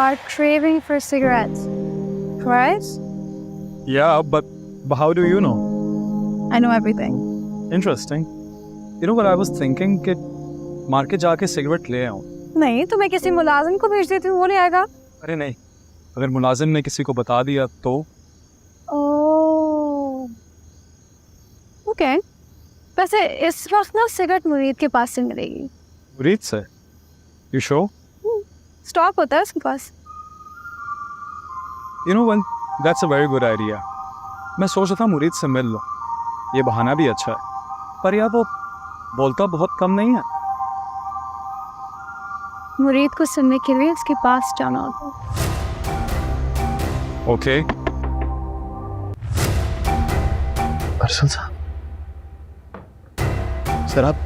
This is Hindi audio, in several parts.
are craving for cigarettes, right? Yeah, but how do you know? I know everything. Interesting. You know what I was thinking कि मार्केट जाके सिगरेट ले आऊं. नहीं तो मैं किसी मुलाजिम को भेज देती हूँ, वो ले आएगा. अरे नहीं, अगर मुलाजिम ने किसी को बता दिया तो. ओह, ओके. वैसे इस वक्त ना सिगरेट मुरीद के पास से मिलेगी. मुरीद से? You sure? स्टॉक होता है उसके पास. You know what? That's a very good idea. मैं सोच रहा था मुरीद से मिल लो. ये बहाना भी अच्छा है. पर यार वो बोलता बहुत कम नहीं है. मुरीद को सुनने के लिए उसके पास जाना होता है. Okay. अरसल साहब, सर आप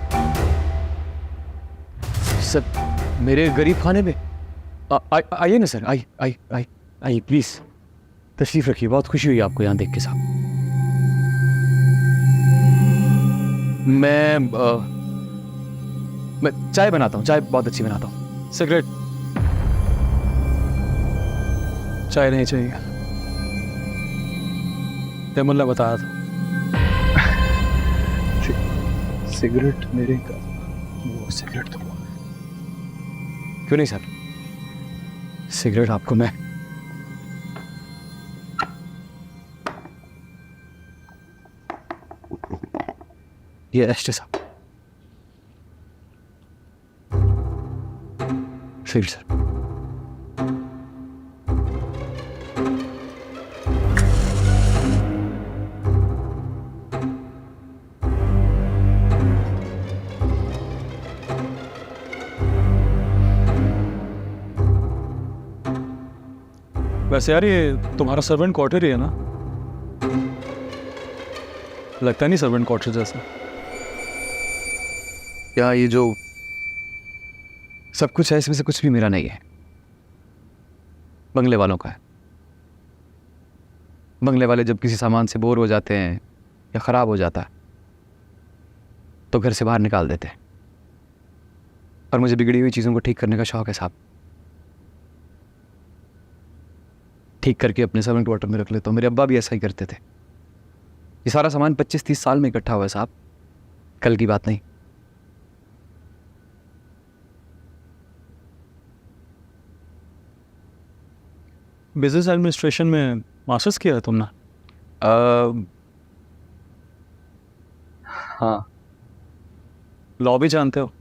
सर मेरे गरीब खाने में आइए ना सर. आइए प्लीज, तशरीफ रखिए. बहुत खुशी हुई आपको यहाँ देख के साहब. मैं चाय बनाता हूँ. चाय बहुत अच्छी बनाता हूँ. सिगरेट? चाय नहीं चाहिए. तैमुल्ला बताया था. सिगरेट मेरे का वो सिगरेट तो क्यों नहीं सर. सिगरेट आपको मैं ये एस्टे साहब. Cigarette sir. वैसे यार ये तुम्हारा सर्वेंट क्वार्टर ही है ना? लगता नहीं सर्वेंट क्वार्टर जैसा. क्या ये जो सब कुछ है इसमें से कुछ भी मेरा नहीं है. बंगले वालों का है. बंगले वाले जब किसी सामान से बोर हो जाते हैं या ख़राब हो जाता है तो घर से बाहर निकाल देते हैं. और मुझे बिगड़ी हुई चीज़ों को ठीक करने का शौक़ है साहब. ठीक करके अपने सर्वेंट क्वार्टर में रख लेता हूँ. मेरे अब्बा भी ऐसा ही करते थे. ये सारा सामान 25-30 साल में इकट्ठा हुआ है साहब. कल की बात नहीं. बिजनेस एडमिनिस्ट्रेशन में मास्टर्स किया है तुमने? हाँ. लॉ भी जानते हो?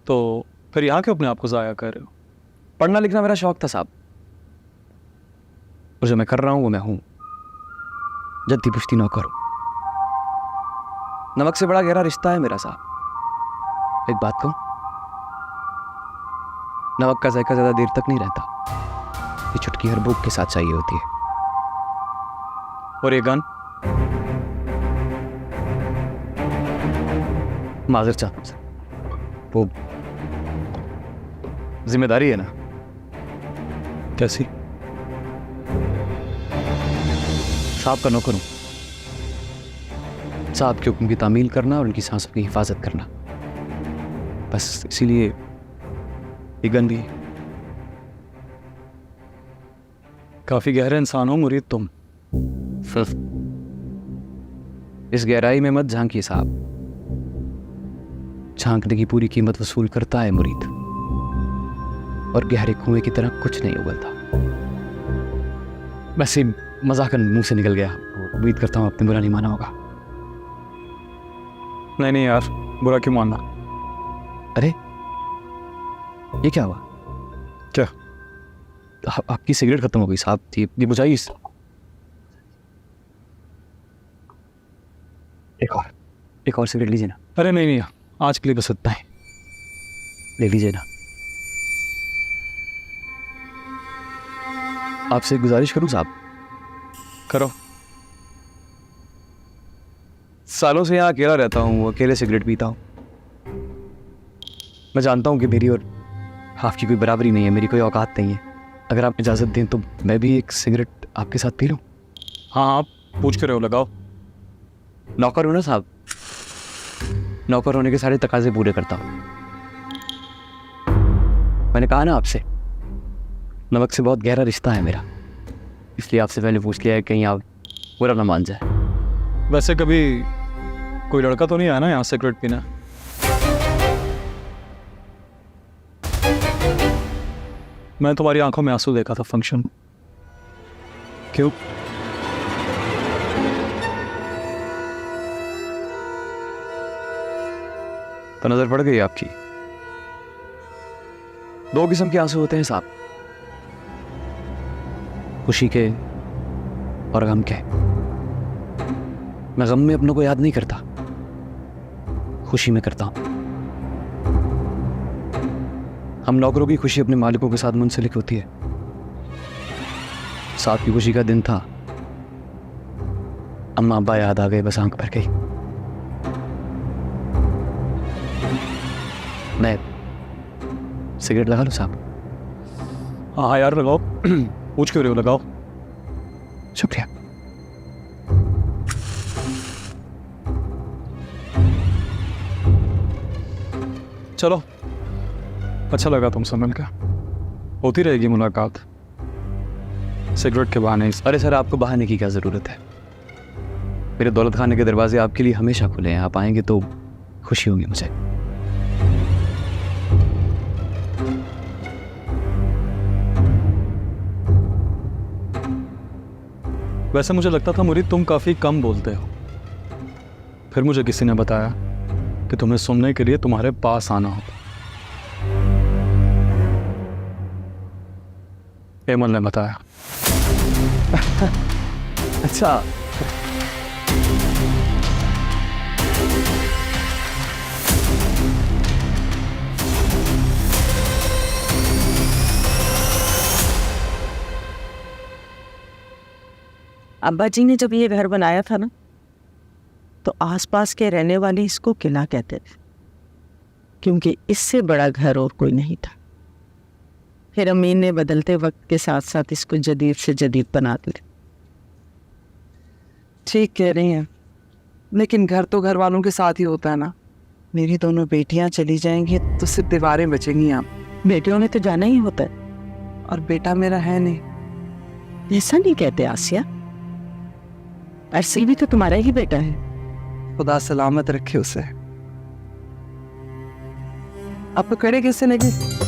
तो फिर यहाँ क्यों अपने आप को ज़ाया कर रहे हो? पढ़ना लिखना मेरा शौक था साहब. और जो मैं कर रहा हूँ वो मैं हूँ. जद्दी पुश्ती नौकर हूँ. नमक से बड़ा गहरा रिश्ता है मेरा साहब. एक बात कहूँ, नमक का जायका ज़्यादा देर तक नहीं रहता. ये चुटकी हर भूख के साथ चाहिए होती है. और ये गन? माजर चाहता हूँ सर. वो जिम्मेदारी है ना. कैसी? साहब का नौकर हूँ. साहब के हुक्म की तामील करना और उनकी सांसों की हिफाजत करना, बस इसीलिए ये गन भी. काफ़ी गहरे इंसान हो मुरीद तुम. इस गहराई में मत झांकिए साहब. झांकने की पूरी कीमत वसूल करता है मुरीद. और गहरे कुएं की तरह कुछ नहीं उगलता. वैसे मजाकन मुंह से निकल गया. उम्मीद करता हूँ आपने बुरा नहीं माना होगा. नहीं यार, बुरा क्यों मानना. अरे ये क्या हुआ? क्या? आपकी सिगरेट खत्म हो गई साहब. ये बुझाइए. एक और सिगरेट लीजिए ना. अरे नहीं, आज के लिए बस इतना ही. ले लीजिए ना. आपसे गुजारिश करूं साहब? करो. सालों से यहाँ अकेला रहता हूँ, अकेले सिगरेट पीता हूँ. मैं जानता हूँ कि मेरी और आपकी कोई बराबरी नहीं है, मेरी कोई औकात नहीं है. अगर आप इजाज़त दें तो मैं भी एक सिगरेट आपके साथ पी लूँ. हाँ, आप पूछ कर रहे हो, लगाओ. नौकर हूँ ना साहब. नौकर होने के सारे तकाजे पूरे करता हूँ. मैंने कहा ना आपसे, नमक से बहुत गहरा रिश्ता है मेरा, इसलिए आपसे पहले पूछ लिया है कहीं आप बुरा ना मान जाए। वैसे कभी कोई लड़का तो नहीं आया ना यहाँ सिगरेट पीना? मैं तुम्हारी आंखों में आंसू देखा था फंक्शन। क्यों? तो नजर पड़ गई आपकी। दो किस्म के आंसू होते हैं साहब, खुशी के और गम के। मैं गम में अपनों को याद नहीं करता, खुशी में करता हूं। हम नौकरों की खुशी अपने मालिकों के साथ मुंसलिक होती है। साथ की खुशी का दिन था, अम्मा अब्बा याद आ गए, बस आंख भर गई। मैं सिगरेट लगा लूं साहब? हाँ यार लगाओ। पूछ क्यों रहे हो, लगाओ। शुक्रिया। चलो, अच्छा लगा तुमसे मिलकर। होती रहेगी मुलाकात सिगरेट के बहाने। अरे सर, आपको बहाने की क्या ज़रूरत है? मेरे दौलत खाने के दरवाजे आपके लिए हमेशा खुले हैं। आप आएंगे तो खुशी होगी मुझे। वैसे मुझे लगता था मुरीद तुम काफ़ी कम बोलते हो, फिर मुझे किसी ने बताया कि तुम्हें सुनने के लिए तुम्हारे पास आना होगा। एमल ने बताया। अच्छा, अब्बा जी ने जब ये घर बनाया था ना, तो आसपास के रहने वाले इसको किला कहते थे, क्योंकि इससे बड़ा घर और कोई नहीं था। फिर अमीन ने बदलते वक्त के साथ साथ इसको जदीद से जदीद बना दिया। ठीक कह रही हैं, लेकिन घर तो घर वालों के साथ ही होता है ना। मेरी दोनों बेटियां चली जाएंगी तो सिर्फ दीवारें बचेंगी यहाँ। बेटियों ने तो जाना ही होता है। और बेटा मेरा है नहीं। ऐसा नहीं कहते आसिया, अरसल भी तो तुम्हारा ही बेटा है। खुदा सलामत रखे उसे। अब तो करे किससे लगे।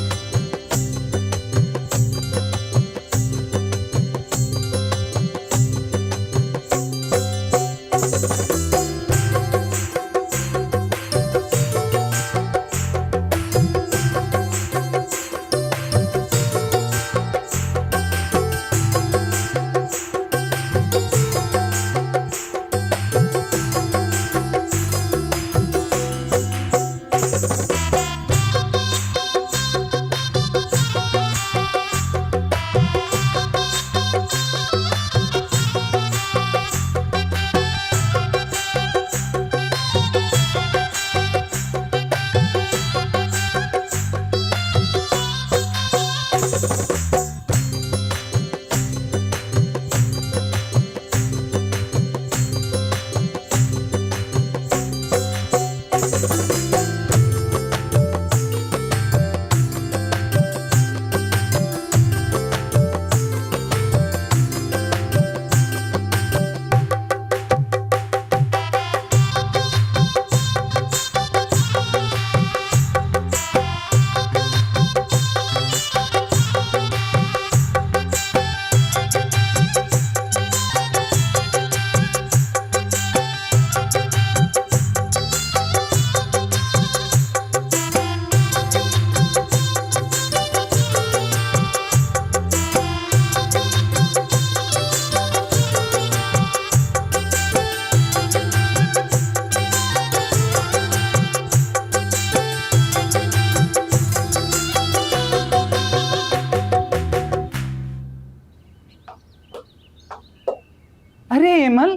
अरे एमल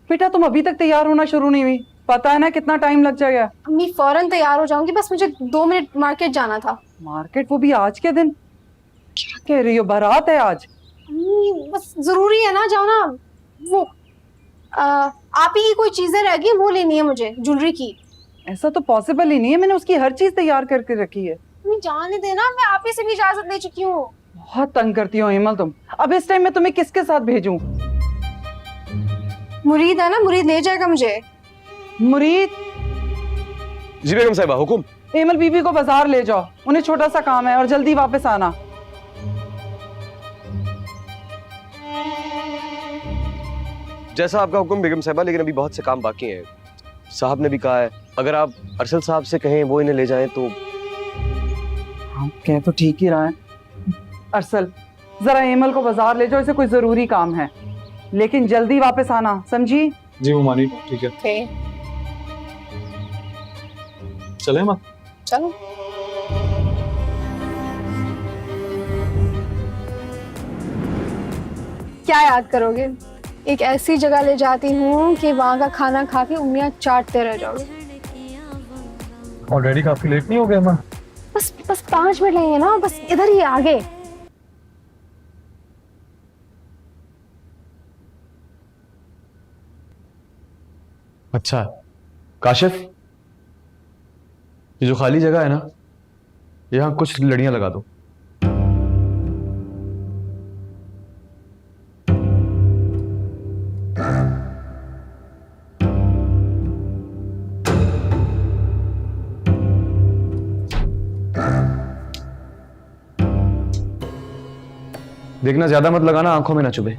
बेटा, तुम अभी तक तैयार होना शुरू नहीं हुई। पता है ना कितना टाइम लग जाएगा। अम्मी फौरन तैयार हो जाऊंगी, बस मुझे 2 मिनट मार्केट जाना था। मार्केट, वो भी आज के दिन? क्या कह रही हो, बारात है आज? अम्मी बस जरूरी है ना, जाओ ना। वो आप ही की कोई चीजें रह गई, वो लेनी है मुझे, ज्वेलरी की। ऐसा तो पॉसिबल ही नहीं है, मैंने उसकी हर चीज तैयार करके रखी है। तुम्हें जाने देना, मैं आप ही से भी इजाजत ले चुकी हूँ। बहुत तंग करती हो हेमल तुम। अब इस टाइम में तुम्हें किसके साथ भेजूं? मुरीद है ना, मुरीद ले जाएगा मुझे। मुरीद? जी बेगम साहिबा, हुकुम। हेमल बीबी को बाजार ले जाओ, उन्हें छोटा सा काम है, और जल्दी वापस आना। जैसा आपका हुक्म बेगम साहिबा, लेकिन अभी बहुत से काम बाकी हैं। साहब ने भी कहा है अगर आप अरसल साहब से कहें वो इन्हें ले जाएं तो। हम कह तो ठीक ही रहा है। अरसल, जरा हेमल को बाजार ले जाओ, इसे कोई जरूरी काम है, लेकिन जल्दी वापस आना, समझी? जी वो मानी, ठीक है। चले माँ। चलो। क्या याद करोगे? एक ऐसी जगह ले जाती हूँ कि वहाँ का खाना खा के उंगलियां चाटते रह जाओगे। ऑलरेडी काफी लेट नहीं हो गया माँ? बस 5 मिनट लगेंगे ना, बस इधर ही आगे। अच्छा काशिफ, ये जो खाली जगह है ना, यहाँ कुछ लड़ियाँ लगा दो। देखना ज्यादा मत लगाना, आंखों में ना चुभे।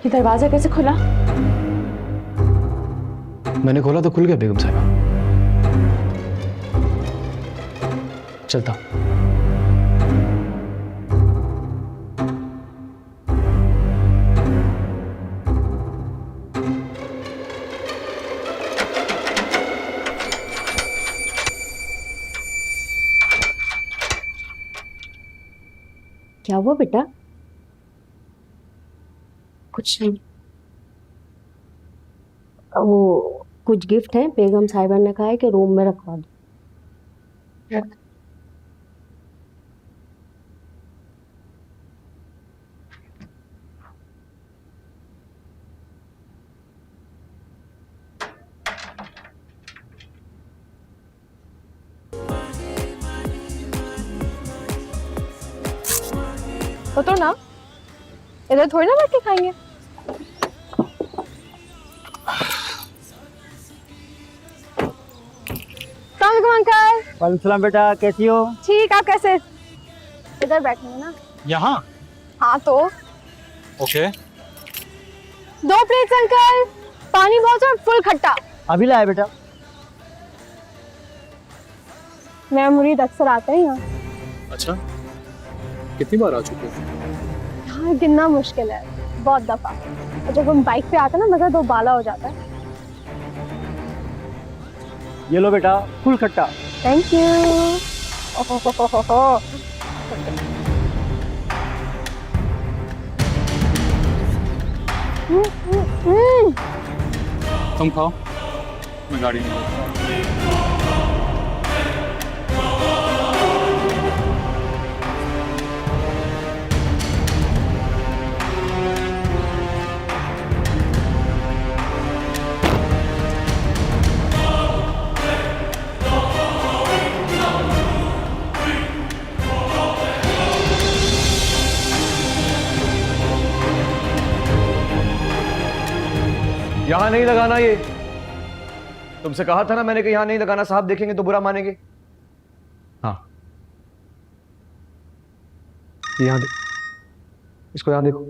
ये दरवाजा कैसे खुला? मैंने खोला तो खुल गया बेगम साहिबा। चलता। क्या हुआ बेटा? कुछ नहीं। वो कुछ गिफ्ट है, बेगम साहिबा ने कहा है कि रूम में रखवा दो। रख। तो ना इधर थोड़ी ना बैठ के खाएंगे। अंकल। वालेकुम सलाम बेटा, कैसी हो? ठीक, आप कैसे? इधर बैठेंगे ना? यहाँ? हाँ तो ओके। 2 प्लेट्स अंकल, पानी बहुत और फुल खट्टा। अभी लाया बेटा। मैं मुरीद अक्सर आते हैं यहाँ। अच्छा, कितनी बार आ चुके हो? यहाँ गिनना मुश्किल है, बहुत दफा। और जब हम बाइक पे आते हैं ना, मजा 2 बाला हो जाता है। ये लो बेटा, फुल खट्टा। Thank you. तुम खाओ, मैं गाड़ी में। यहां नहीं लगाना, ये तुमसे कहा था ना मैंने कि यहां नहीं लगाना, साहब देखेंगे तो बुरा मानेंगे। हाँ, यहां इसको यहां देखो।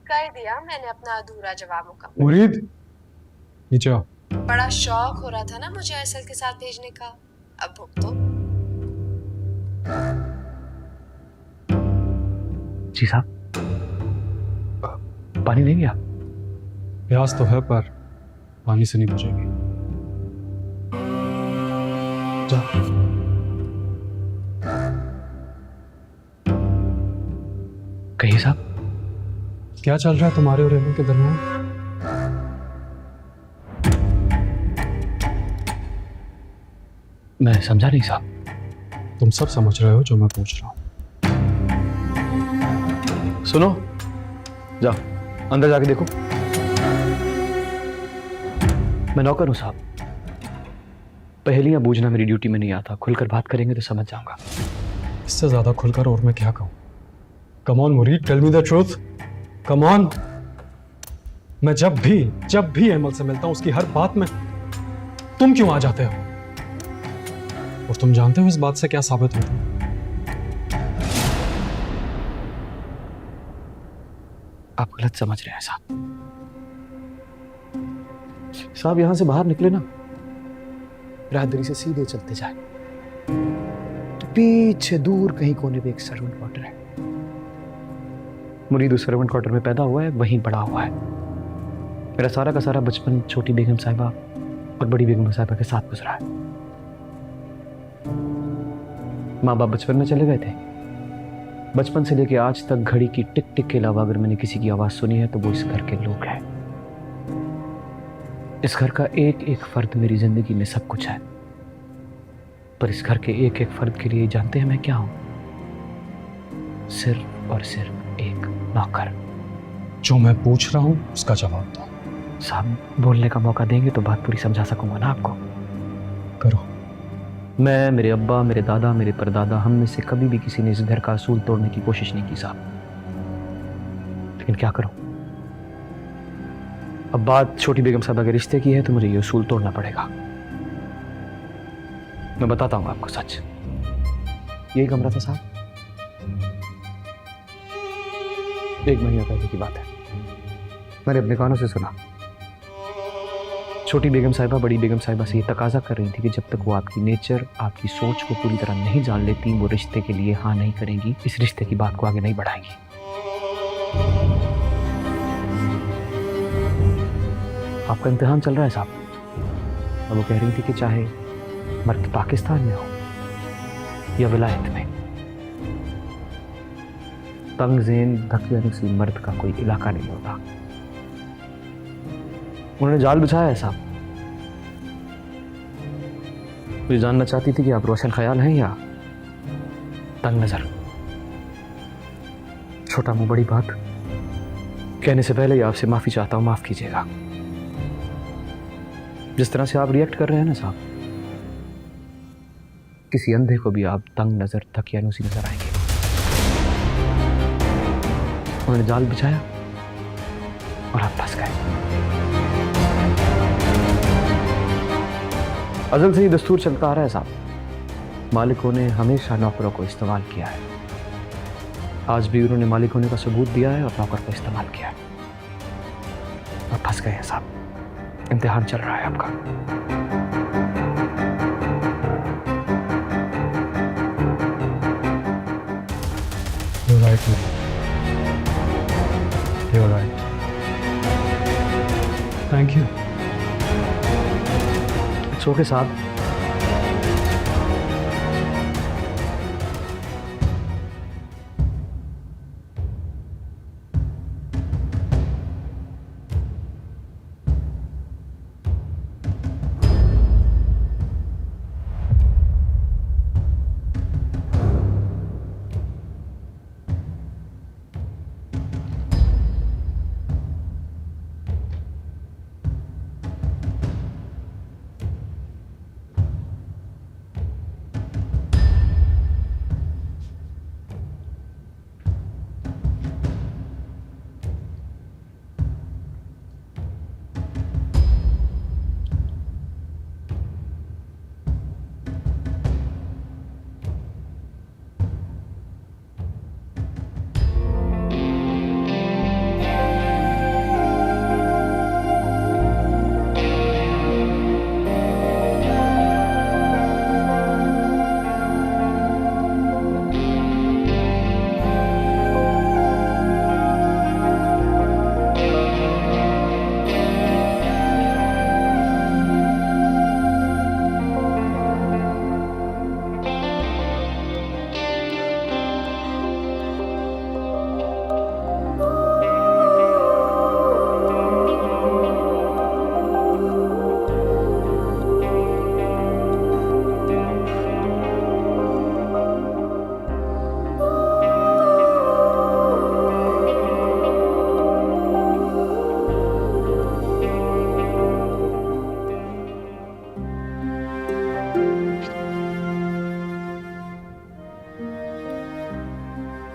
कर दिया मैंने अपना अधूरा जवाब मुकम्मल। मुरीद नीचे आओ। बड़ा शौक हो रहा था ना मुझे अरसल के साथ भेजने का, अब भुगतो। जी साहब, पानी नहीं गया? प्यास तो है पर पानी से नहीं बुझेगी। जा। कहिए साहब। क्या चल रहा है तुम्हारे और एमल के दरमियान? मैं समझा नहीं साहब। तुम सब समझ रहे हो जो मैं पूछ रहा हूँ। सुनो, जाओ अंदर जाके देखो। मैं नौकर हूं साहब, पहेलियां बूझना मेरी ड्यूटी में नहीं आता। खुलकर बात करेंगे तो समझ जाऊंगा। इससे ज्यादा खुलकर और मैं क्या कहूँ? Come on Murid, tell me the truth, come on. मैं जब भी एमल से मिलता हूं उसकी हर बात में तुम क्यों आ जाते हो? और तुम जानते हो इस बात से क्या साबित होता है? आप गलत समझ रहे हैं साहब। साहब यहां से बाहर निकले ना, राहदरी से सीधे चलते जाए तो पीछे दूर कहीं कोने पे एक सर्वेंट क्वार्टर है। मुरीद उस सर्वेंट क्वार्टर में पैदा हुआ है, वहीं बड़ा हुआ है। मेरा सारा का सारा बचपन छोटी बेगम साहिबा और बड़ी बेगम साहिबा के साथ गुजरा है। माँ बाप बचपन में चले गए थे। बचपन से लेके आज तक घड़ी की टिक टिक के अलावा अगर मैंने किसी की आवाज सुनी है तो वो इस घर के लोग हैं। इस घर का एक एक फर्द मेरी जिंदगी में सब कुछ है, पर इस घर के एक एक फर्द के लिए जानते हैं मैं क्या हूं? सिर्फ और सिर्फ एक नौकर। जो मैं पूछ रहा हूं उसका जवाब दो। साहब बोलने का मौका देंगे तो बात पूरी समझा सकूंगा ना आपको। करो। मैं, मेरे अब्बा, मेरे दादा, मेरे परदादा, हम में से कभी भी किसी ने इस घर का असूल तोड़ने की कोशिश नहीं की साहब। लेकिन क्या करूं, अब बात छोटी बेगम साहबा के रिश्ते की है तो मुझे ये असूल तोड़ना पड़ेगा। मैं बताता हूं आपको सच। यही कमरा था साहब, 1 महीना पहले की बात है। मैंने अपने कानों से सुना छोटी बेगम साहिबा बड़ी बेगम साहिबा से ये तकाजा कर रही थी कि जब तक वो आपकी नेचर, आपकी सोच को पूरी तरह नहीं जान लेती, वो रिश्ते के लिए हाँ नहीं करेंगी, इस रिश्ते की बात को आगे नहीं बढ़ाएंगी। आपका इम्तिहान चल रहा है साहब। और वो कह रही थी कि चाहे मर्द पाकिस्तान में हो या विलायत में, तंगज़ेन धकियानुसी मर्द का कोई इलाका नहीं होता। उन्होंने जाल बिछाया है साहब। मुझे जानना चाहती थी कि आप रोशन ख्याल हैं या तंग नजर। छोटा मुंह बड़ी बात, कहने से पहले ही आपसे माफी चाहता हूं, माफ कीजिएगा। जिस तरह से आप रिएक्ट कर रहे हैं ना साहब, किसी अंधे को भी आप तंग नजर तकियानुसी नजर आएंगे। उन्होंने जाल बिछाया और आप फंस गए। अज़ल से ही दस्तूर चलता आ रहा है साहब, मालिकों ने हमेशा नौकरों को इस्तेमाल किया है। आज भी उन्होंने मालिक होने का सबूत दिया है और नौकर को इस्तेमाल किया है। और फंस गए हैं साहब, इम्तिहान चल रहा है आपका। You're right, man. You're right. Thank you. It's okay साहब।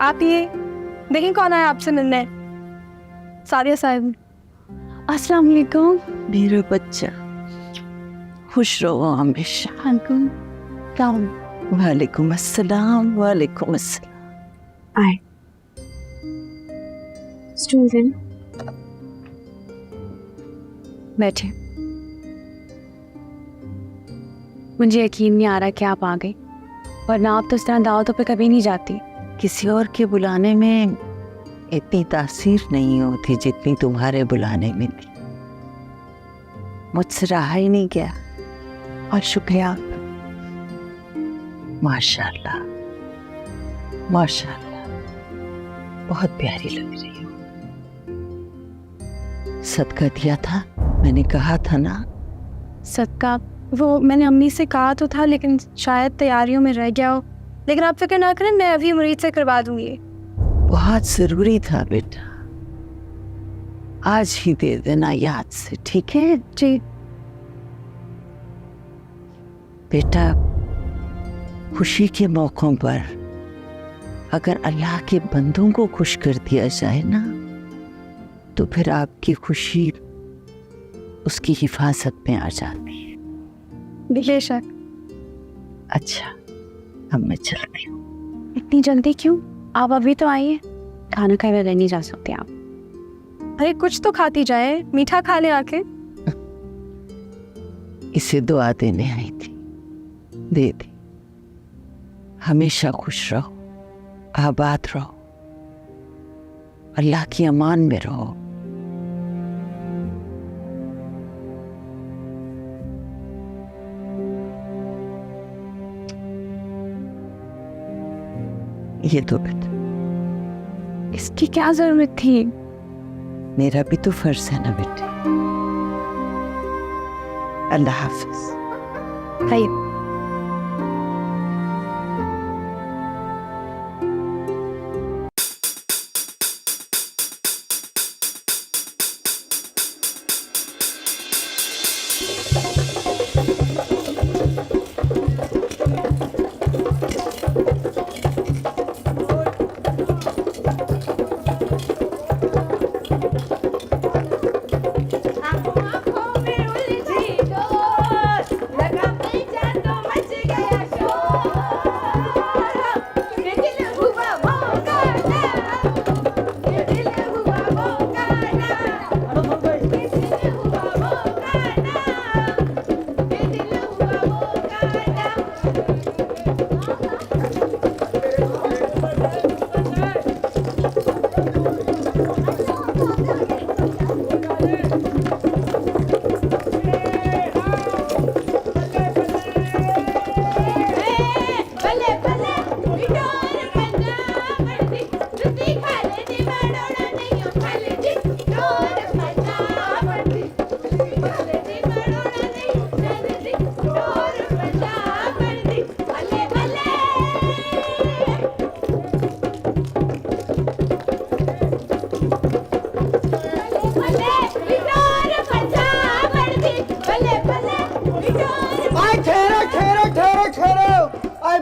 आप ये देखें कौन आया आपसे मिलने। सादिया साहब। अस्सलाम वालेकुम मेरे बच्चा, खुश रहो हमेशा। वालेकुम अस्सलाम। वालेकुम अस्सलाम। आए स्टूल देना। बैठे। मुझे यकीन नहीं आ रहा कि आप आ गई, वरना आप तो इस तरह दावतों पे कभी नहीं जाती। किसी और के बुलाने में इतनी तासीर नहीं होती जितनी तुम्हारे बुलाने में थी। मुझसे रहा ही नहीं गया। और शुक्रिया, माशाल्लाह माशाल्लाह, बहुत प्यारी लग रही हो। सदका दिया था, मैंने कहा था ना। सदका वो मैंने अम्मी से कहा तो था, लेकिन शायद तैयारियों में रह गया हो। लेकिन आप फिक्र ना करें, मैं अभी मुरीद से करवा दूंगी। बहुत जरूरी था बेटा, आज ही दे देना याद से, ठीक है? जी। बेटा, खुशी के मौकों पर अगर अल्लाह के बंदों को खुश कर दिया जाए ना, तो फिर आपकी खुशी उसकी हिफाजत में आ जाती है। बेशक। अच्छा, अब मैं चलती हूँ। इतनी जल्दी क्यों? आप अभी तो आइए, खाना खाए बगैर नहीं जा सकते आप। अरे कुछ तो खाती जाए, मीठा खा ले आके। इसे दुआ देने आई थी, दे दी। हमेशा खुश रहो, आबाद रहो, अल्लाह की अमान में रहो। ये तो बेटा, इसकी क्या जरूरत थी? मेरा भी तो फर्ज है ना बेटे। अल्लाह हाफिज। खाइए।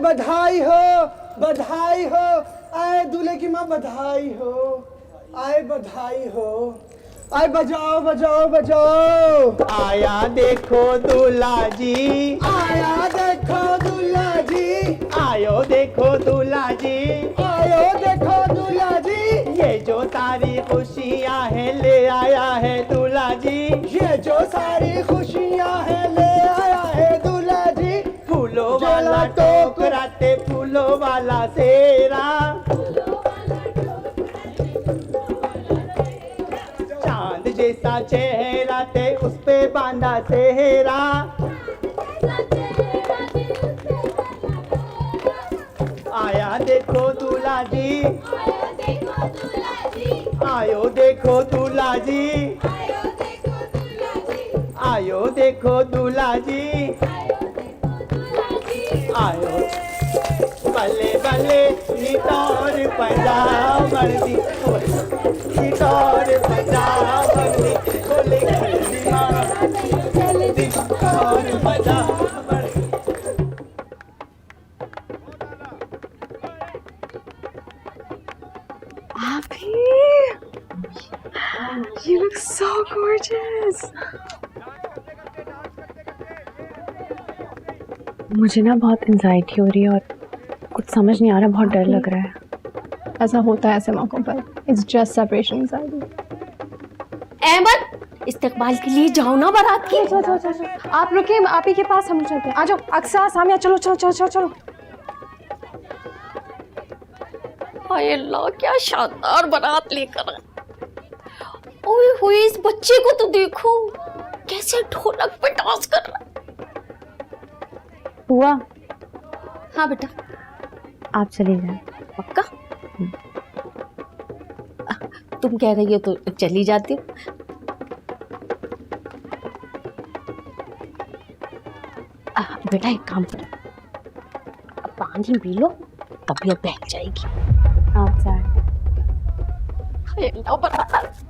बधाई हो, बधाई हो। आए दूल्हे की माँ, बधाई हो। आए बधाई हो। आए बजाओ बजाओ बजाओ। आया देखो दूल्हा जी, आया देखो दूल्हा जी, आयो देखो दूल्हा जी, आयो देखो दूल्हा जी। ये जो सारी खुशियाँ है ले आया है दूल्हा जी, ये जो सारी खुशियाँ है ले आया है दूल्हा जी। फूलों वाला टोकरा ते फूलों वाला सेरा, चांद जैसा चेहरा ते उस पे बांधा सेहरा। आया देखो दूल्हा जी, आयो देखो दूल्हा जी, आयो देखो दूल्हा जी, आयो बल्ले बल्ले नितौर पंजाब वर्दी, नितौर पंजाब वर्दी, बोले खड़ी माँ नितौर पंजाब वर्दी। gorgeous. मुझे ना बहुत एंजाइटी हो रही है और कुछ समझ नहीं आ रहा, बहुत डर लग रहा है। ऐसा होता है ऐसे मौकों पर। It's just separation anxiety. Ahmad, इस्तकबाल के लिए जाओ ना बारात की। आप रुकिए, आप ही के पास हम चलते हैं। आ जाओ अक्सा, सामिया, चलो चलो चलो चलो चलो। हाय अल्लाह, क्या शानदार बारात लेकर आए। ओए होए, इस बच्चे को तो देखो कैसे ढोलक पे डांस कर रहा है। हुआ हाँ बेटा, आप चले जाएं। पक्का? तुम कह रही हो तो चली जाती हूँ। बेटा एक काम करो, अब पानी पी लो, तबीयत बहक जाएगी। आप जाएं। हाय अल्लाह, बारात।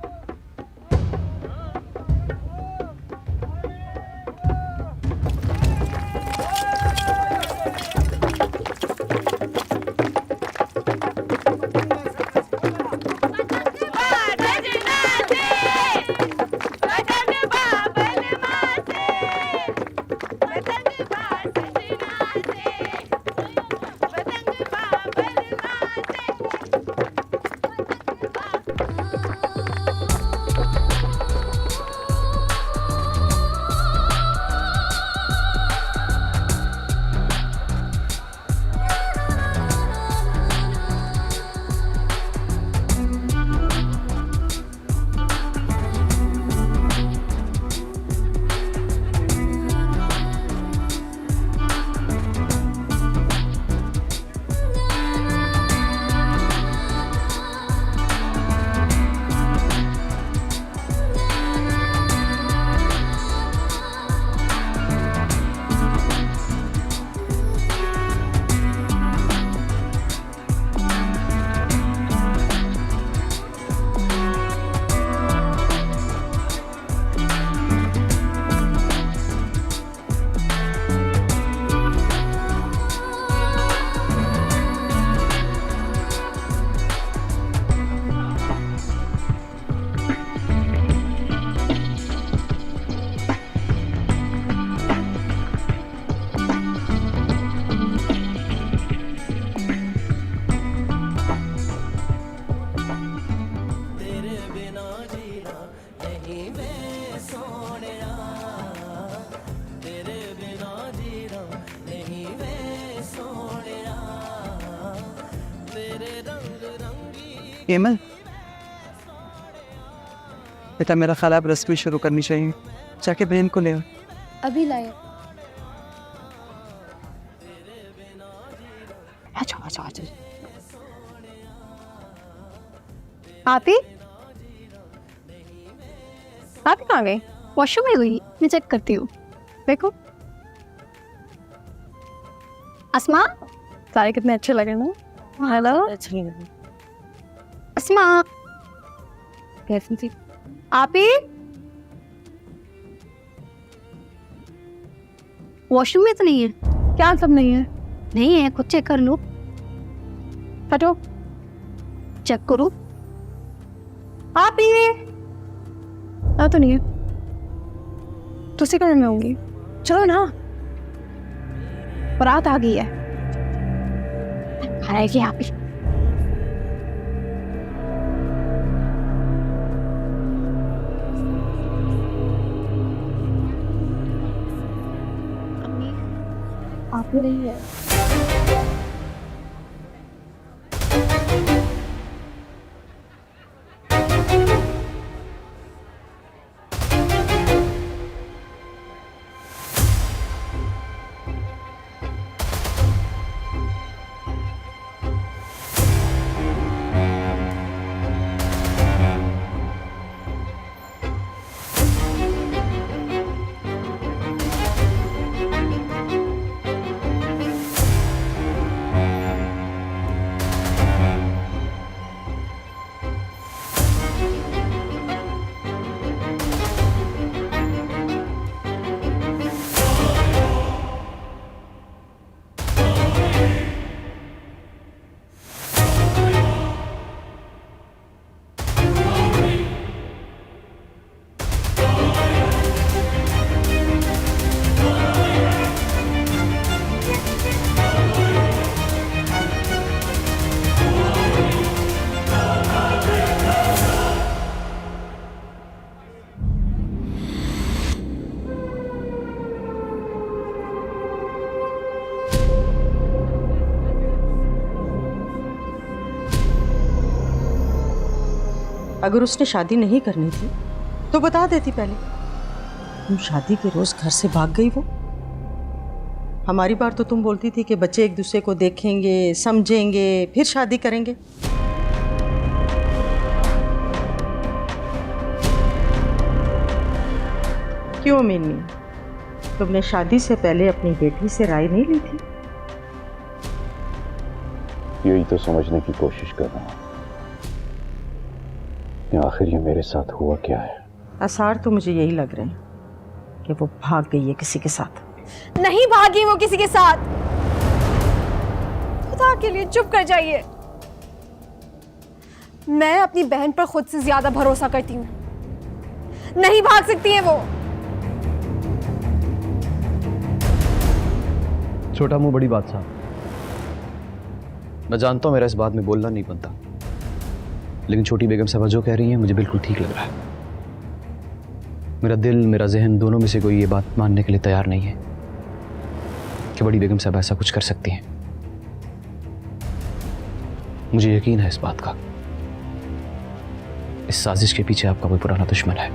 केमल, बेटा मेरा ख्याल है अब रेसिपी शुरू करनी चाहिए। जाके बहन को ले आओ। अभी लाए। अच्छा अच्छा अच्छा। आपी आप कहाँ गई? वॉशरूम में गई? मैं चेक करती हूँ। देखो अस्मा, सारे कितने अच्छे लगे ना। हेलो अस्मा, कैसी थी आप ही? वॉशरूम में तो नहीं है? क्या सब नहीं है? नहीं है, खुद चेक कर लो। हटो, चेक करो। आप ही तो नहीं है, तो उसी कमरे में होंगी। चलो ना, बारात आ गई है। आएगी आप ही। आप ही नहीं है। अगर उसने शादी नहीं करनी थी तो बता देती पहले। तुम शादी के रोज घर से भाग गई वो। हमारी बार तो तुम बोलती थी कि बच्चे एक दूसरे को देखेंगे, समझेंगे, फिर शादी करेंगे। क्यों मिन्नी, तुमने शादी से पहले अपनी बेटी से राय नहीं ली थी? यही तो समझने की कोशिश कर रहा हूं कि आखिर ये मेरे साथ हुआ क्या है। आसार तो मुझे यही लग रहे हैं कि वो भाग गई है किसी के साथ। नहीं भागी वो किसी के साथ। खुदा के लिए चुप कर जाइए। मैं अपनी बहन पर खुद से ज्यादा भरोसा करती हूँ। नहीं भाग सकती है वो। छोटा मुंह बड़ी बात साहब। मैं जानता हूं मेरा इस बात में बोलना नहीं बनता, लेकिन छोटी बेगम साहबा जो कह रही हैं मुझे बिल्कुल ठीक लग रहा है। मेरा दिल, मेरा जहन दोनों में से कोई ये बात मानने के लिए तैयार नहीं है कि बड़ी बेगम साहबा ऐसा कुछ कर सकती हैं। मुझे यकीन है इस बात का, इस साजिश के पीछे आपका कोई पुराना दुश्मन है।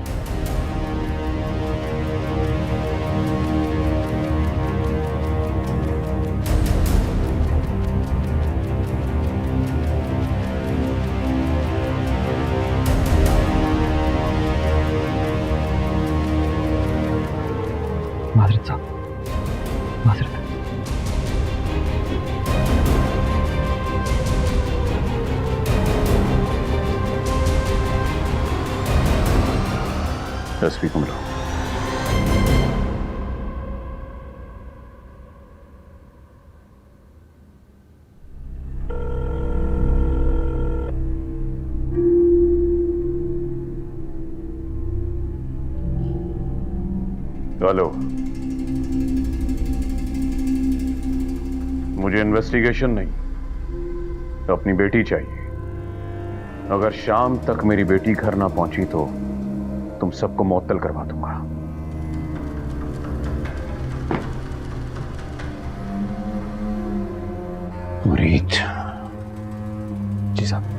माजरत साहब, माजरत। एसपी को मिलो। हेलो, मुझे इन्वेस्टिगेशन नहीं, अपनी बेटी चाहिए। अगर शाम तक मेरी बेटी घर ना पहुंची तो तुम सबको मुअत्तल करवा दूंगा। मुरीद। जी साहब।